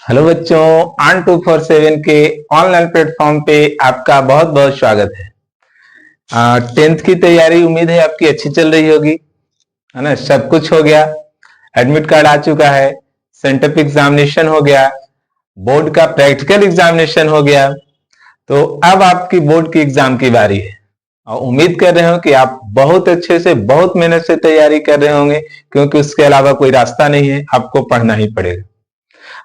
Hello बच्चों, on 247 के online platform पे आपका बहुत बहुत स्वागत है। 10th की तैयारी उम्मीद है आपकी अच्छी चल रही होगी, है ना। सब कुछ हो गया, एडमिट कार्ड आ चुका है, सेंटअप एग्जामिनेशन हो गया, बोर्ड का प्रैक्टिकल एग्जामिनेशन हो गया। तो अब आपकी बोर्ड की एग्जाम की बारी है और उम्मीद कर रहे हो कि आप बहुत अच्छे से, बहुत मेहनत से तैयारी कर रहे होंगे, क्योंकि उसके अलावा कोई रास्ता नहीं है, आपको पढ़ना ही पड़ेगा,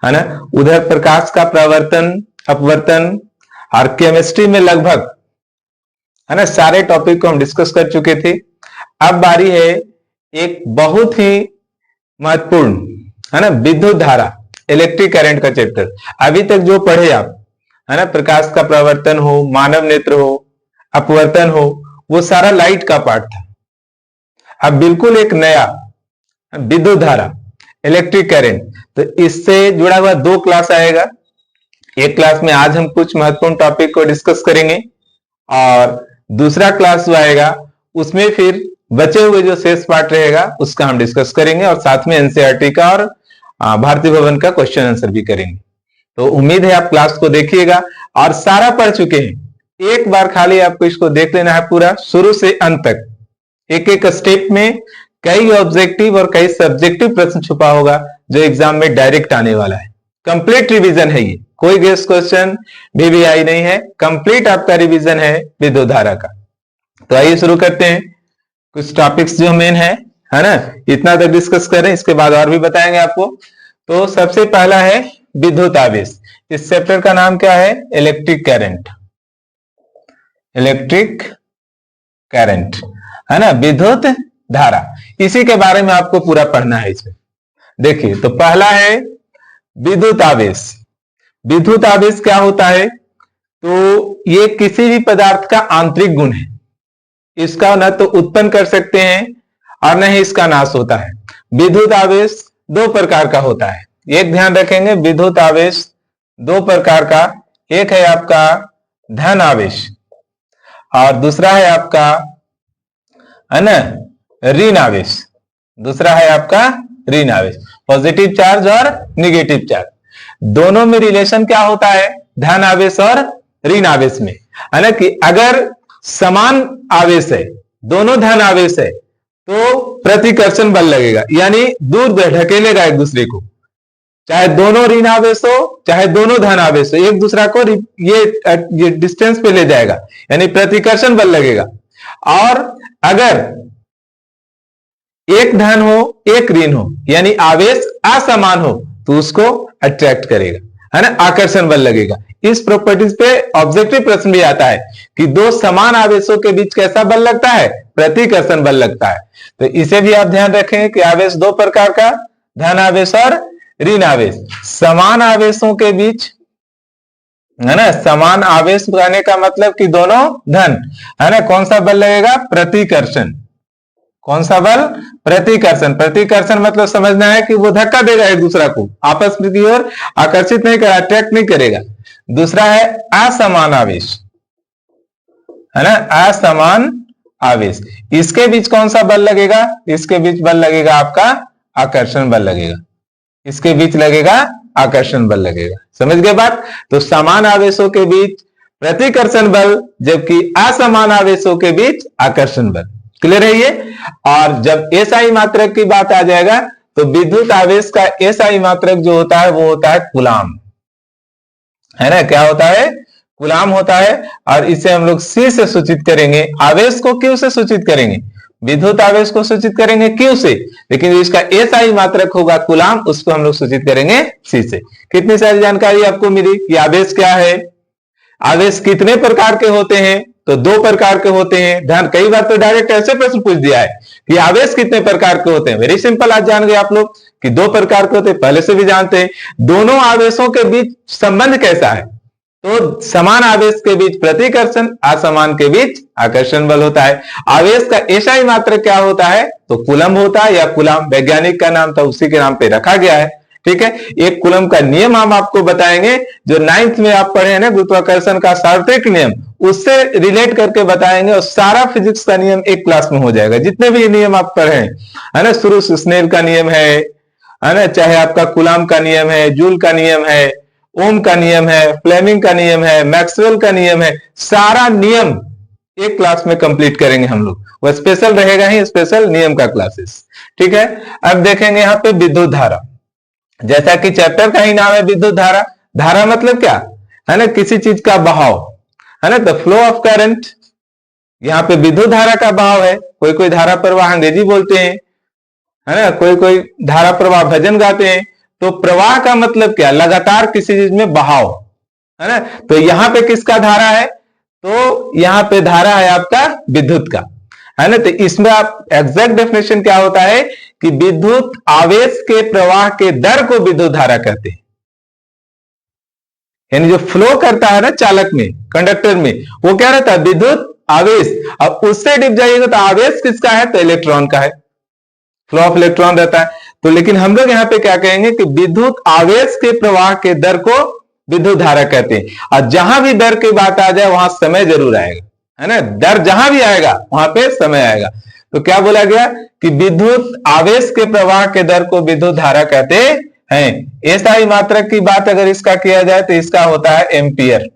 है ना। उधर प्रकाश का प्रवर्तन, अपवर्तन और केमिस्ट्री में लगभग, है ना, सारे टॉपिक को हम डिस्कस कर चुके थे। अब बारी है एक बहुत ही महत्वपूर्ण, है ना, विद्युत धारा, इलेक्ट्रिक करंट का चैप्टर। अभी तक जो पढ़े आप, है ना, प्रकाश का प्रवर्तन हो, मानव नेत्र हो, अपवर्तन हो, वो सारा लाइट का पार्ट था। अब बिल्कुल एक नया विद्युत धारा, इलेक्ट्रिक करंट, तो इससे जुड़ा हुआ 2 क्लास आएगा। एक क्लास में आज हम कुछ महत्वपूर्ण टॉपिक को डिस्कस करेंगे और दूसरा क्लास जो आएगा उसमें फिर बचे हुए जो शेष पार्ट रहेगा उसका हम डिस्कस करेंगे और साथ में एनसीईआरटी का और भारतीय भवन का क्वेश्चन आंसर भी करेंगे। तो उम्मीद है आप क्लास को देखिएगा और सारा पढ़ चुके हैं। एक बार खाली आपको इसको देख लेना है पूरा शुरू से अंत तक। एक एक स्टेप में कई ऑब्जेक्टिव और कई सब्जेक्टिव प्रश्न छुपा होगा जो एग्जाम में डायरेक्ट आने वाला है। कंप्लीट रिवीजन है ये, कोई गेस्ट क्वेश्चन VVI नहीं है, कंप्लीट आपका रिवीजन है विद्युत धारा का। तो आइए शुरू करते हैं। कुछ टॉपिक्स जो मेन है ना, इतना तक डिस्कस करें, इसके बाद और भी बताएंगे आपको। तो सबसे पहला है विद्युत आवेश। इस चैप्टर का नाम क्या है? Electric current. इलेक्ट्रिक करंट, है ना, विद्युत धारा। इसी के बारे में आपको पूरा पढ़ना है इसमें। देखिए, तो पहला है विद्युत आवेश। विद्युत आवेश क्या होता है? तो ये किसी भी पदार्थ का आंतरिक गुण है। इसका न तो उत्पन्न कर सकते हैं और न ही इसका नाश होता है। विद्युत आवेश 2 प्रकार का होता है। एक ध्यान रखेंगे, विद्युत आवेश 2 प्रकार का। एक है आपका धन आवेश और दूसरा है आपका, है ना, ऋण आवेश। दूसरा है आपका ऋण आवेश। पॉजिटिव चार्ज और निगेटिव चार्ज दोनों में रिलेशन क्या होता है? धन आवेश और ऋण आवेश में, है ना, कि अगर समान आवेश है, दोनों धन आवेश है, तो प्रतिकर्षण बल लगेगा, यानी दूर ढकेलेगा एक दूसरे को। चाहे दोनों ऋण आवेश हो, चाहे दोनों धन आवेश हो, एक दूसरा को ये डिस्टेंस पे ले जाएगा, यानी प्रतिकर्षण बल लगेगा। और अगर एक धन हो, एक ऋण हो, यानी आवेश असमान हो, तो उसको अट्रैक्ट करेगा, है ना, आकर्षण बल लगेगा। इस प्रॉपर्टीज पे ऑब्जेक्टिव प्रश्न भी आता है कि 2 समान आवेशों के बीच कैसा बल लगता है? प्रतिकर्षण बल लगता है। तो इसे भी आप ध्यान रखें कि आवेश 2 प्रकार का, धन आवेश और ऋण आवेश। समान आवेशों के बीच, है ना, समान आवेश कहने का मतलब कि दोनों धन, है ना, कौन सा बल लगेगा? प्रतिकर्षण। कौन सा बल? प्रतिकर्षण। प्रतिकर्षण मतलब समझना है कि वो धक्का देगा एक दूसरा को, आपस में की ओर आकर्षित नहीं करेगा, अट्रैक्ट नहीं करेगा। दूसरा है असमान आवेश, है ना, असमान आवेश। इसके बीच कौन सा बल लगेगा? इसके बीच बल लगेगा आपका आकर्षण बल लगेगा। इसके बीच लगेगा आकर्षण बल लगेगा। समझ गए बात? तो समान आवेशों के बीच प्रतिकर्षण बल, जबकि असमान आवेशों के बीच आकर्षण बल। क्लियर है ये? और जब एसआई मात्रक की बात आ जाएगा तो विद्युत आवेश का एसआई मात्रक जो होता है वो होता है कूलाम, है ना। क्या होता है? कूलाम होता है। और इसे हम लोग सी से सूचित करेंगे। आवेश को क्यू से सूचित करेंगे, विद्युत आवेश को सूचित करेंगे क्यू से, लेकिन इसका एसआई मात्रक होगा कूलाम, उसको हम लोग सूचित करेंगे सी से। कितनी सारी जानकारी आपको मिली कि आवेश क्या है, आवेश कितने प्रकार के होते हैं? तो 2 प्रकार के होते हैं। ध्यान, कई बार तो डायरेक्ट ऐसे प्रश्न पूछ दिया है कि आवेश कितने प्रकार के होते हैं। वेरी सिंपल, आज जान गए आप लोग कि 2 प्रकार के होते हैं, पहले से भी जानते हैं। दोनों आवेशों के बीच संबंध कैसा है? तो समान आवेश के बीच प्रतिकर्षण, असमान के बीच आकर्षण बल होता है। आवेश का एसआई मात्रक क्या होता है? तो कूलम होता है, या कूलम वैज्ञानिक का नाम था, उसी के नाम पे रखा गया है। ठीक है, एक कूलम का नियम हम आपको बताएंगे जो 9th में आप पढ़े हैं ना, गुरुत्वाकर्षण का सार्वत्रिक नियम, उससे रिलेट करके बताएंगे और सारा फिजिक्स का नियम एक क्लास में हो जाएगा। जितने भी नियम आप पढ़े हैं, है ना, शुरू से स्नेल का नियम है, है ना, चाहे आपका कूलाम का नियम है, जूल का नियम है, ओम का नियम है, फ्लेमिंग का नियम है, मैक्सवेल का नियम है, सारा नियम एक क्लास में कंप्लीट करेंगे हम लोग। वो स्पेशल रहेगा ही, स्पेशल नियम का क्लासेस। ठीक है, अब देखेंगे यहाँ पे विद्युत धारा। जैसा कि चैप्टर का ही नाम है विद्युत धारा। धारा मतलब क्या है ना, किसी चीज का बहाव, है ना, द फ्लो ऑफ करंट। यहाँ पे विद्युत धारा का बहाव है। कोई कोई धारा प्रवाह अंग्रेजी बोलते हैं, है ना, कोई कोई धारा प्रवाह भजन गाते हैं। तो प्रवाह का मतलब क्या, लगातार किसी चीज में बहाव, है ना। तो यहाँ पे किसका धारा है, तो यहाँ पे धारा है आपका विद्युत का, है ना। तो इसमें आप एग्जैक्ट डेफिनेशन क्या होता है कि विद्युत आवेश के प्रवाह के दर को विद्युत धारा कहते हैं। यानी जो फ्लो करता है ना चालक में, कंडक्टर में, वो क्या रहता है, विद्युत आवेश। अब उससे डिप जाइएगा तो आवेश किसका है, तो इलेक्ट्रॉन का है, फ्लो ऑफ इलेक्ट्रॉन रहता है। तो लेकिन हम लोग यहाँ पे क्या कहेंगे कि विद्युत आवेश के प्रवाह के दर को विद्युत धारा कहते हैं। और जहां भी दर की बात आ जाए वहां समय जरूर आएगा, है ना। दर जहां भी आएगा वहां पे समय आएगा। तो क्या बोला गया कि विद्युत आवेश के प्रवाह के दर को विद्युत धारा कहते हैं। ऐसा ही मात्रक की बात अगर इसका किया जाए तो इसका होता है एम्पियर,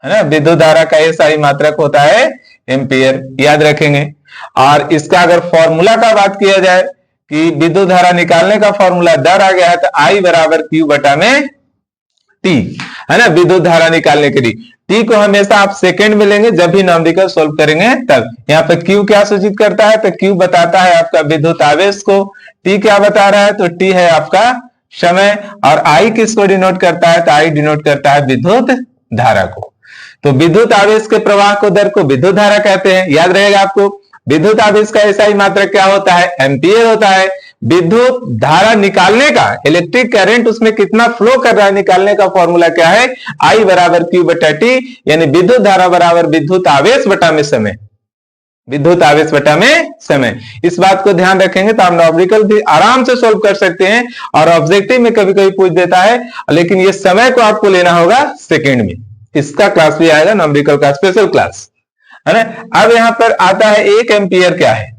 है ना। विद्युत धारा का ऐसा ही मात्रक होता है एम्पियर, याद रखेंगे। और इसका अगर फॉर्मूला का बात किया जाए कि विद्युत धारा निकालने का फॉर्मूला दर आ गया है, तो आई बराबर क्यू बटा में टी, है ना, विद्युत धारा निकालने के लिए। टी को हमेशा आप सेकंड में लेंगे जब भी न्यूमेरिकल सोल्व करेंगे तब। यहाँ पे क्यू क्या सूचित करता है, तो क्यू बताता है आपका विद्युत आवेश को, टी क्या बता रहा है, तो टी है आपका समय, और आई किसको डिनोट करता है, तो आई डिनोट करता है विद्युत धारा को। तो विद्युत आवेश के प्रवाह को दर को विद्युत धारा कहते हैं, याद रहेगा आपको। विद्युत आवेश का ऐसा ही मात्रक क्या होता है, एम्पियर होता है। विद्युत धारा निकालने का, इलेक्ट्रिक करंट उसमें कितना फ्लो कर रहा है, निकालने का फॉर्मूला क्या है, आई बराबर क्यू बटा टी, यानी विद्युत धारा बराबर विद्युत आवेश बटा में समय, विद्युत आवेश बटा में समय। इस बात को ध्यान रखेंगे तो आप न्यूमेरिकल भी आराम से सोल्व कर सकते हैं। और ऑब्जेक्टिव में कभी कभी पूछ देता है, लेकिन ये समय को आपको लेना होगा सेकेंड में। इसका क्लास भी आएगा न्यूमेरिकल का स्पेशल क्लास, है ना। अब यहां पर आता है एक एम्पियर क्या है,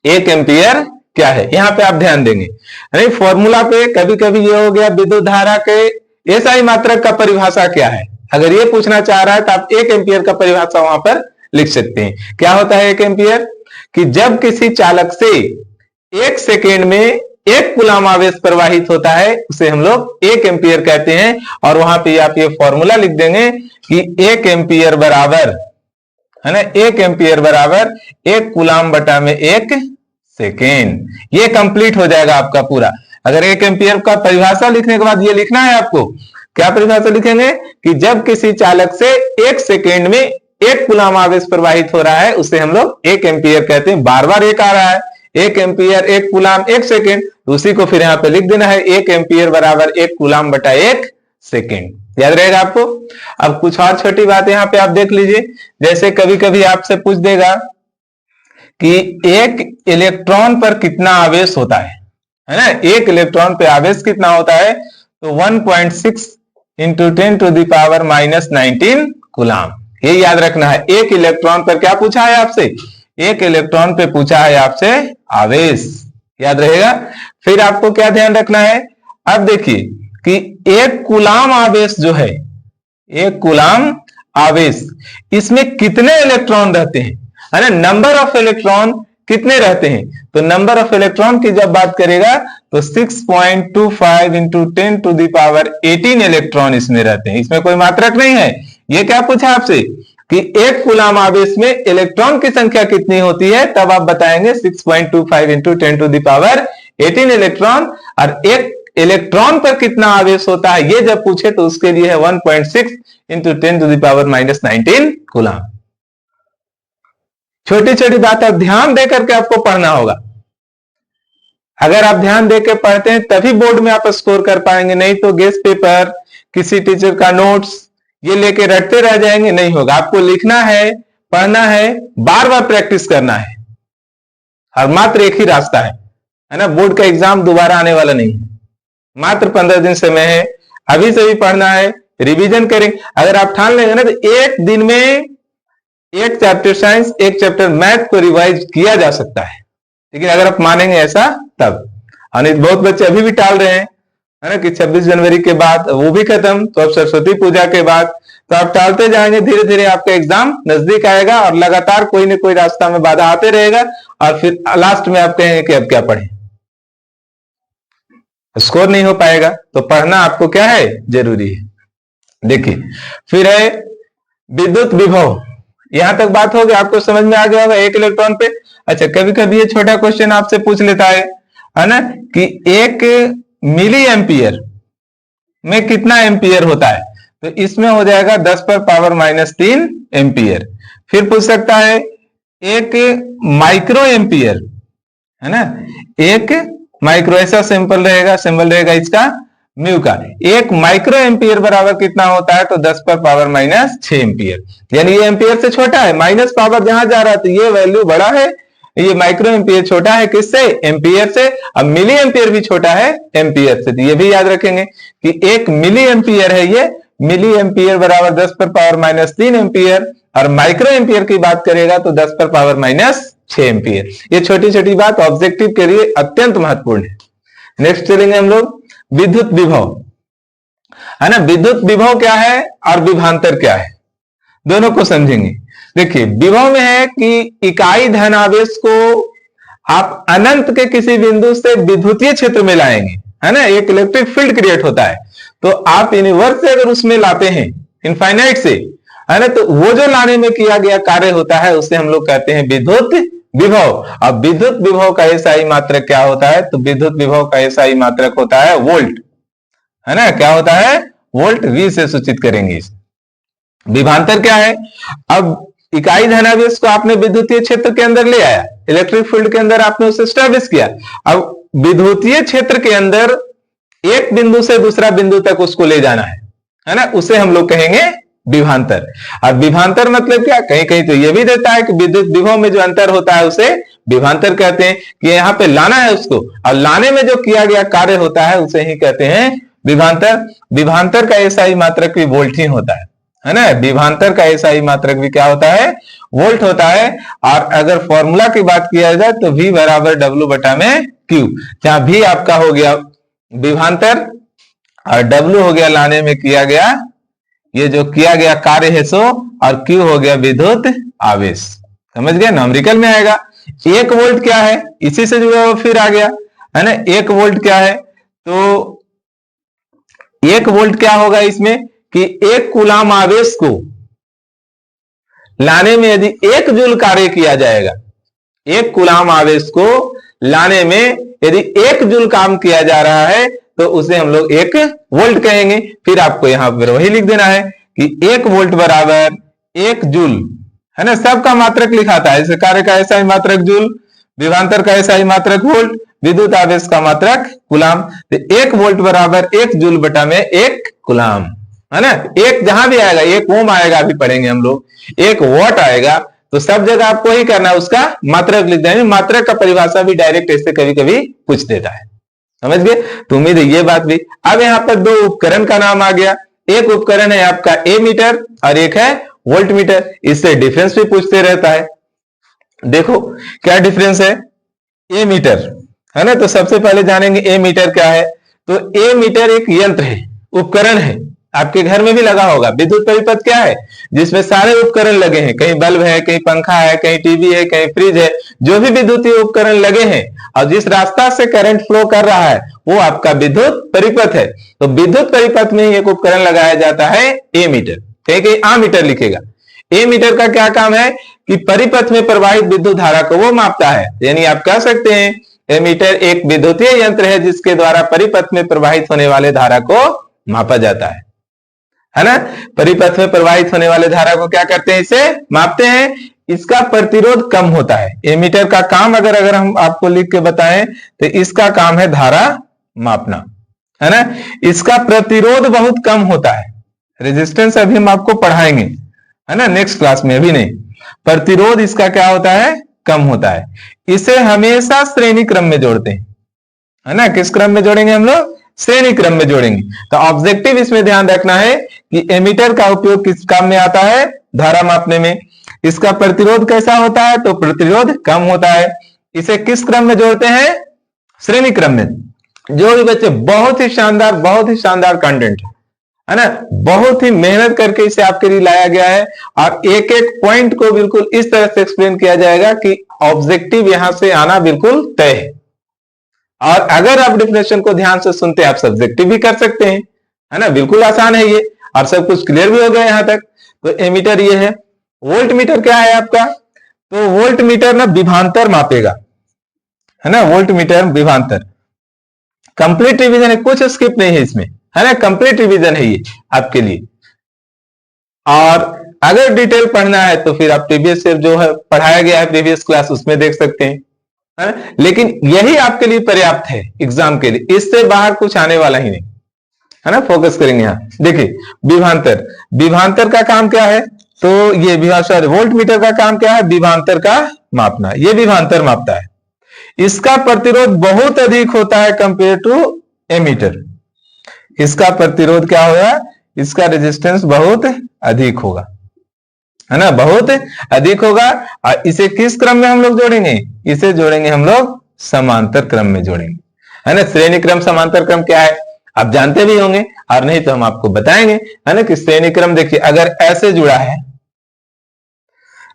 एक एम्पियर क्या है, यहां पे आप ध्यान देंगे। नहीं, फॉर्मूला पे कभी कभी ये हो गया विद्युत धारा के ऐसा ही मात्रक का परिभाषा क्या है, अगर ये पूछना चाह रहा है तो आप एक एम्पियर का परिभाषा वहां पर लिख सकते हैं। क्या होता है एक एम्पियर, कि जब किसी चालक से एक सेकेंड में एक कूलाम आवेश प्रवाहित होता है उसे हम लोग एक एम्पियर कहते हैं। और वहां पे आप ये फॉर्मूला लिख देंगे कि एक एम्पियर बराबर, है ना, एक एम्पियर बराबर एक कूलाम बटा में एक सेकेंड। ये कंप्लीट हो जाएगा आपका पूरा। अगर एक एम्पियर का परिभाषा लिखने के बाद ये लिखना है आपको, क्या परिभाषा लिखेंगे कि जब किसी चालक से एक सेकेंड में एक कूलाम आवेश प्रवाहित हो रहा है उसे हम लोग एक एम्पियर कहते हैं। बार बार एक आ रहा है, एक एम्पियर एक कूलाम एक सेकेंड, तो उसी को फिर यहाँ पे लिख देना है एक एम्पियर बराबर एक कूलाम बटा एक सेकेंड, याद रहेगा आपको। अब कुछ और छोटी बात यहाँ पे आप देख लीजिए, जैसे कभी कभी आपसे पूछ देगा कि एक इलेक्ट्रॉन पर कितना आवेश होता है ना, एक इलेक्ट्रॉन पे आवेश कितना होता है, तो 1.6 into 10 to the power -19 coulomb. ये याद रखना है। एक इलेक्ट्रॉन पर क्या पूछा है आपसे, एक इलेक्ट्रॉन पे पूछा है आपसे आवेश, याद रहेगा। फिर आपको क्या ध्यान रखना है, अब देखिए कि एक कूलाम आवेश जो है, एक कूलाम आवेश, इसमें कितने इलेक्ट्रॉन रहते हैं, है ना, नंबर ऑफ इलेक्ट्रॉन कितने रहते हैं। तो नंबर ऑफ इलेक्ट्रॉन की जब बात करेगा तो 6.25 into 10 to the power 18 electron इसमें रहते हैं। इसमें कोई मात्रक नहीं है। ये क्या पूछा आपसे कि एक कूलाम आवेश में इलेक्ट्रॉन की संख्या कितनी होती है, तब आप बताएंगे 6.25 into 10 to the power 18 electron. और एक इलेक्ट्रॉन पर कितना आवेश होता है ये जब पूछे तो उसके लिए है 1.6 into 10 to the power -19 coulomb. छोटी छोटी बात आप ध्यान देकर के आपको पढ़ना होगा। अगर आप ध्यान देकर पढ़ते हैं तभी बोर्ड में आप स्कोर कर पाएंगे, नहीं तो गेस्ट पेपर, किसी टीचर का नोट्स ये लेके रटते रह जाएंगे, नहीं होगा। आपको लिखना है, पढ़ना है, बार बार प्रैक्टिस करना है, और मात्र एक ही रास्ता है ना। बोर्ड का एग्जाम दोबारा आने वाला नहीं है, मात्र 15 दिन समय है, अभी से भी पढ़ना है, रिवीजन करेंगे। अगर आप ठान लेंगे ना तो एक दिन में एक चैप्टर साइंस, एक चैप्टर मैथ को रिवाइज किया जा सकता है, लेकिन अगर आप मानेंगे ऐसा तब। और बहुत बच्चे अभी भी टाल रहे हैं, है ना, कि 26 जनवरी के बाद वो भी खत्म, तो अब सरस्वती पूजा के बाद, तो आप टालते जाएंगे, धीरे धीरे आपका एग्जाम नजदीक आएगा और लगातार कोई ना कोई रास्ता में बाधा आते रहेगा और फिर लास्ट में आप कहेंगे कि अब क्या पढ़ें, स्कोर नहीं हो पाएगा। तो पढ़ना आपको क्या है, जरूरी है। देखिए फिर है विद्युत विभव, यहां तक बात हो गई, आपको समझ में आ गया होगा एक इलेक्ट्रॉन पे। अच्छा, कभी कभी ये छोटा क्वेश्चन आपसे पूछ लेता है ना, कि एक मिली एम्पियर में कितना एम्पियर होता है, तो इसमें हो जाएगा 10 पर पावर -3 एम्पियर। फिर पूछ सकता है एक माइक्रो एम्पियर, है ना, एक माइक्रो, ऐसा सिंपल रहेगा, सिंबल रहेगा इसका म्यू का, एक माइक्रो एम्पियर बराबर कितना होता है, तो 10 पर पावर -6 एम्पियर, यानी ये एम्पियर से छोटा है, माइनस पावर जहां जा रहा है तो ये वैल्यू बड़ा है, ये माइक्रो एम्पियर छोटा है किससे, एम्पियर से। अब मिली एम्पियर भी छोटा है एम्पियर से, तो ये भी याद रखेंगे कि एक मिली एम्पियर है, ये मिली एम्पियर बराबर 10 पर पावर -3 एम्पियर, और माइक्रो एम्पियर की बात करेगा तो 10 पर पावर -6 एम्पियर। ये छोटी छोटी बात ऑब्जेक्टिव के लिए अत्यंत महत्वपूर्ण है। नेक्स्ट चलेंगे हम लोग विद्युत विभव, है ना। विद्युत विभव क्या है और विभवांतर क्या है, दोनों को समझेंगे। देखिए विभव में है कि इकाई धनावेश को आप अनंत के किसी बिंदु से विद्युतीय क्षेत्र में लाएंगे, है ना, एक इलेक्ट्रिक फील्ड क्रिएट होता है, तो आप यूनिवर्स से अगर उसमें लाते हैं इनफाइनाइट से, है ना, तो वो जो लाने में किया गया कार्य होता है उसे हम लोग कहते हैं विद्युत विभव। अब विद्युत विभव का एसआई मात्रक क्या होता है, तो विद्युत विभव का एसआई मात्रक होता है वोल्ट, है ना, क्या होता है, वोल्ट, वी से सूचित करेंगे। विभवांतर क्या है, अब इकाई धनावेश को आपने विद्युतीय क्षेत्र के अंदर ले आया, इलेक्ट्रिक फील्ड के अंदर आपने उसे एस्टैब्लिश किया, अब विद्युतीय क्षेत्र के अंदर एक बिंदु से दूसरा बिंदु तक उसको ले जाना है ना, उसे हम लोग कहेंगे विभवांतर। और विभवांतर मतलब क्या, कहीं कहीं तो यह भी देता है कि विद्युत विभव में जो अंतर होता है उसे विभवांतर कहते हैं, कि यहाँ पे लाना है उसको, और लाने में जो किया गया कार्य होता है उसे ही कहते हैं विभवांतर। विभवांतर का एसआई मात्रक भी वोल्ट ही होता है ना, विभवांतर का एसआई मात्रक भी क्या होता है, वोल्ट होता है। और अगर फॉर्मूला की बात किया जाए तो V बराबर W बटा में Q, जहां V आपका हो गया विभवांतर और W हो गया लाने में किया गया, ये जो किया गया कार्य है सो, और Q हो गया विद्युत आवेश। समझ गए, न्यूमेरिकल में आएगा। 1 वोल्ट क्या है, इसी से जुड़ा हुआ फिर आ गया, है ना, 1 वोल्ट क्या है, तो 1 वोल्ट क्या होगा इसमें, कि 1 कूलाम आवेश को लाने में यदि 1 जूल कार्य किया जाएगा, 1 कूलाम आवेश को लाने में यदि 1 जूल काम किया जा रहा है तो उसे हम लोग 1 वोल्ट कहेंगे। फिर आपको यहां पर वही लिख देना है कि 1 वोल्ट बराबर 1 जूल, है ना, सबका मात्रक लिखा था, इस कार्य का ऐसा ही मात्रक जूल, विभवांतर का ऐसा ही मात्रक वोल्ट, विद्युत आवेश का मात्रक कूलाम। तो 1 वोल्ट बराबर 1 जूल बटा में 1 कूलाम, है ना। एक जहां भी आएगा, 1 ओम आएगा, अभी पढ़ेंगे हम लोग, 1 वॉट आएगा, तो सब जगह आपको ही करना है, उसका मात्रक लिख देंगे। मात्रक का परिभाषा भी डायरेक्ट ऐसे कभी कभी पूछ देता है, समझ गए, तो उम्मीद है ये बात भी। अब यहाँ पर 2 उपकरण का नाम आ गया, एक उपकरण है आपका ए मीटर और एक है वोल्ट मीटर, इससे डिफरेंस भी पूछते रहता है। देखो क्या डिफरेंस है, ए मीटर, है ना, तो सबसे पहले जानेंगे ए मीटर क्या है। तो ए मीटर एक यंत्र है, उपकरण है, आपके घर में भी लगा होगा। विद्युत परिपथ क्या है, जिसमें सारे उपकरण लगे हैं, कहीं बल्ब है, कहीं पंखा है, कहीं टीवी है, कहीं फ्रिज है, जो भी विद्युतीय उपकरण लगे हैं और जिस रास्ता से करंट फ्लो कर रहा है वो आपका विद्युत परिपथ है। तो विद्युत परिपथ में एक उपकरण लगाया जाता है ए मीटर, कहीं कहीं आ मीटर लिखेगा। ए मीटर का क्या काम है कि परिपथ में प्रवाहित विद्युत धारा को वो मापता है, यानी आप कह सकते हैं ए मीटर एक विद्युतीय यंत्र है जिसके द्वारा परिपथ में प्रवाहित होने वाले धारा को मापा जाता है ना। परिपथ में प्रवाहित होने वाले धारा को क्या करते हैं, इसे मापते हैं। इसका प्रतिरोध कम होता है। एमीटर का काम अगर हम आपको लिख के बताएं तो इसका काम है धारा मापना, है ना। इसका प्रतिरोध बहुत कम होता है, रेजिस्टेंस अभी हम आपको पढ़ाएंगे, है ना, नेक्स्ट क्लास में, अभी नहीं। प्रतिरोध इसका क्या होता है, कम होता है। इसे हमेशा श्रेणी क्रम में जोड़ते हैं, है ना। किस क्रम में जोड़ेंगे हम लोग, श्रेणी क्रम में जोड़ेंगे। तो ऑब्जेक्टिव इसमें ध्यान रखना है कि एमीटर का उपयोग किस काम में आता है, धारा मापने में। इसका प्रतिरोध कैसा होता है, तो प्रतिरोध कम होता है। इसे किस क्रम में जोड़ते हैं, श्रेणी क्रम में जो भी बच्चे बहुत ही शानदार कंटेंट है ना, बहुत ही मेहनत करके इसे आपके लिए लाया गया है और एक एक पॉइंट को बिल्कुल इस तरह से एक्सप्लेन किया जाएगा कि ऑब्जेक्टिव यहां से आना बिल्कुल तय है। और अगर आप डेफिनेशन को ध्यान से सुनते हैं आप सब्जेक्टिव भी कर सकते हैं, है ना, बिल्कुल आसान है ये और सब कुछ क्लियर भी हो गया यहां तक। तो एमीटर ये है। वोल्ट मीटर क्या है आपका? तो वोल्ट मीटर ना विभवांतर मापेगा, है ना, वोल्ट मीटर विभवांतर। कंप्लीट रिवीजन है, कुछ स्किप नहीं है इसमें, है ना, कंप्लीट रिवीजन है ये आपके लिए। और अगर डिटेल पढ़ना है तो फिर आप प्रीवियस से जो है पढ़ाया गया है प्रीवियस क्लास उसमें देख सकते हैं, है ना? लेकिन यही आपके लिए पर्याप्त है एग्जाम के लिए, इससे बाहर कुछ आने वाला ही नहीं, है ना। फोकस करेंगे यहां। देखिए विभवांतर, विभवांतर का काम क्या है? तो ये वोल्ट मीटर का काम क्या है? विभवांतर का मापना। ये विभवांतर मापता है, इसका प्रतिरोध बहुत अधिक होता है कंपेयर टू एमीटर। इसका प्रतिरोध क्या होगा? इसका रेजिस्टेंस बहुत अधिक होगा, है ना, बहुत अधिक होगा। और इसे किस क्रम में हम लोग जोड़ेंगे? इसे जोड़ेंगे हम लोग समांतर क्रम में जोड़ेंगे, है ना। श्रेणी क्रम समांतर क्रम क्या है आप जानते भी होंगे, और नहीं तो हम आपको बताएंगे, है ना, कि श्रेणी क्रम देखिए अगर ऐसे जुड़ा है,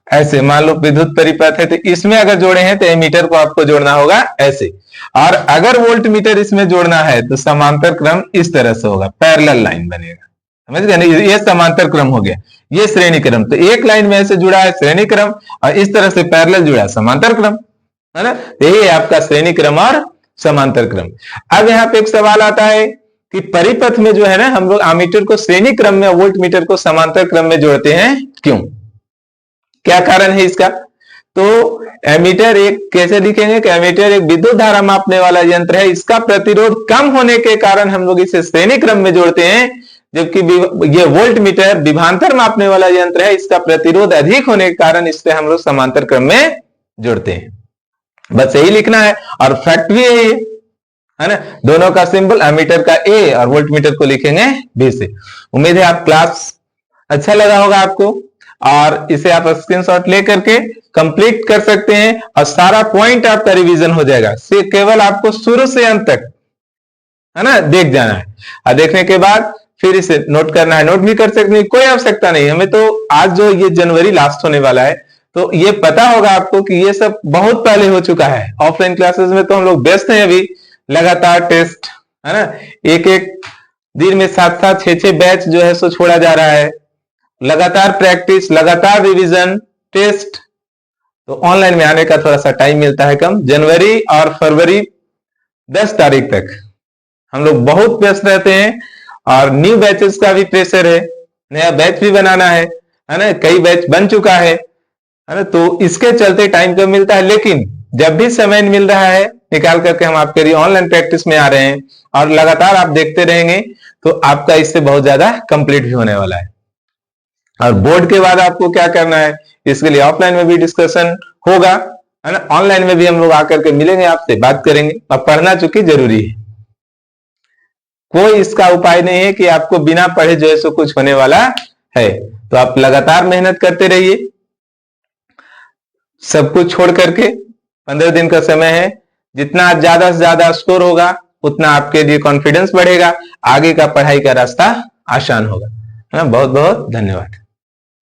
ऐसे मान लो विद्युत परिपथ है तो इसमें अगर जोड़े हैं तो एमीटर को आपको जोड़ना होगा ऐसे, और अगर वोल्ट मीटर इसमें जोड़ना है तो समांतर क्रम इस तरह से होगा, पैरेलल लाइन बनेगा, समझ गए ना। ये समांतर क्रम हो गया, ये श्रेणी क्रम। तो एक लाइन में ऐसे जुड़ा है श्रेणी क्रम और इस तरह से पैरेलल जुड़ा है समांतर क्रम, है ना। यही है आपका श्रेणी क्रम और समांतर क्रम। अब यहाँ पे एक सवाल आता है कि परिपथ में जो है ना हम लोग एमीटर को श्रेणी क्रम में, वोल्ट मीटर को समांतर क्रम में जोड़ते हैं, क्यों, क्या कारण है इसका? तो एमीटर एक कैसे लिखेंगे कि एमीटर एक विद्युत धारा मापने वाला यंत्र है, इसका प्रतिरोध कम होने के कारण हम लोग इसे श्रेणी क्रम में जोड़ते हैं, जबकि ये वोल्ट मीटर विभवांतर मापने वाला यंत्र है, इसका प्रतिरोध अधिक होने के कारण इससे हम लोग समांतर क्रम में जोड़ते हैं। बस यही लिखना है और फैक्ट भी यही है ना। दोनों का सिंबल एमीटर का ए और वोल्ट मीटर को लिखेंगे बी से। उम्मीद है आप क्लास अच्छा लगा होगा आपको और इसे आप स्क्रीनशॉट लेकर के कंप्लीट कर सकते हैं और सारा पॉइंट आपका रिवीजन हो जाएगा। केवल आपको शुरू से अंत तक, है ना, देख जाना है और देखने के बाद फिर इसे नोट करना है। नोट भी कर सकते हैं, कोई आवश्यकता नहीं हमें। तो आज जो ये जनवरी लास्ट होने वाला है तो ये पता होगा आपको कि ये सब बहुत पहले हो चुका है। ऑफलाइन क्लासेस में तो हम लोग व्यस्त हैं अभी, लगातार टेस्ट, है ना, एक एक दिन में 7-7 6-6 बैच जो है सो छोड़ा जा रहा है, लगातार प्रैक्टिस, लगातार रिवीजन, टेस्ट। तो ऑनलाइन में आने का थोड़ा सा टाइम मिलता है कम। जनवरी और फरवरी 10 तारीख तक हम लोग बहुत व्यस्त रहते हैं और न्यू बैचेस का भी प्रेशर है, नया बैच भी बनाना है ना, कई बैच बन चुका है ना। तो इसके चलते टाइम कम मिलता है, लेकिन जब भी समय मिल रहा है निकाल करके हम आपके लिए ऑनलाइन प्रैक्टिस में आ रहे हैं और लगातार आप देखते रहेंगे तो आपका इससे बहुत ज्यादा कंप्लीट भी होने वाला है। और बोर्ड के बाद आपको क्या करना है इसके लिए ऑफलाइन में भी डिस्कशन होगा, है ना, ऑनलाइन में भी हम लोग आकर के मिलेंगे, आपसे बात करेंगे। और पढ़ना चूंकि जरूरी है, कोई इसका उपाय नहीं है कि आपको बिना पढ़े जो है सो कुछ होने वाला है। तो आप लगातार मेहनत करते रहिए, सब कुछ छोड़ करके 15 दिन का समय है। जितना ज्यादा से ज्यादा स्कोर होगा उतना आपके लिए कॉन्फिडेंस बढ़ेगा, आगे का पढ़ाई का रास्ता आसान होगा, है ना। बहुत बहुत धन्यवाद।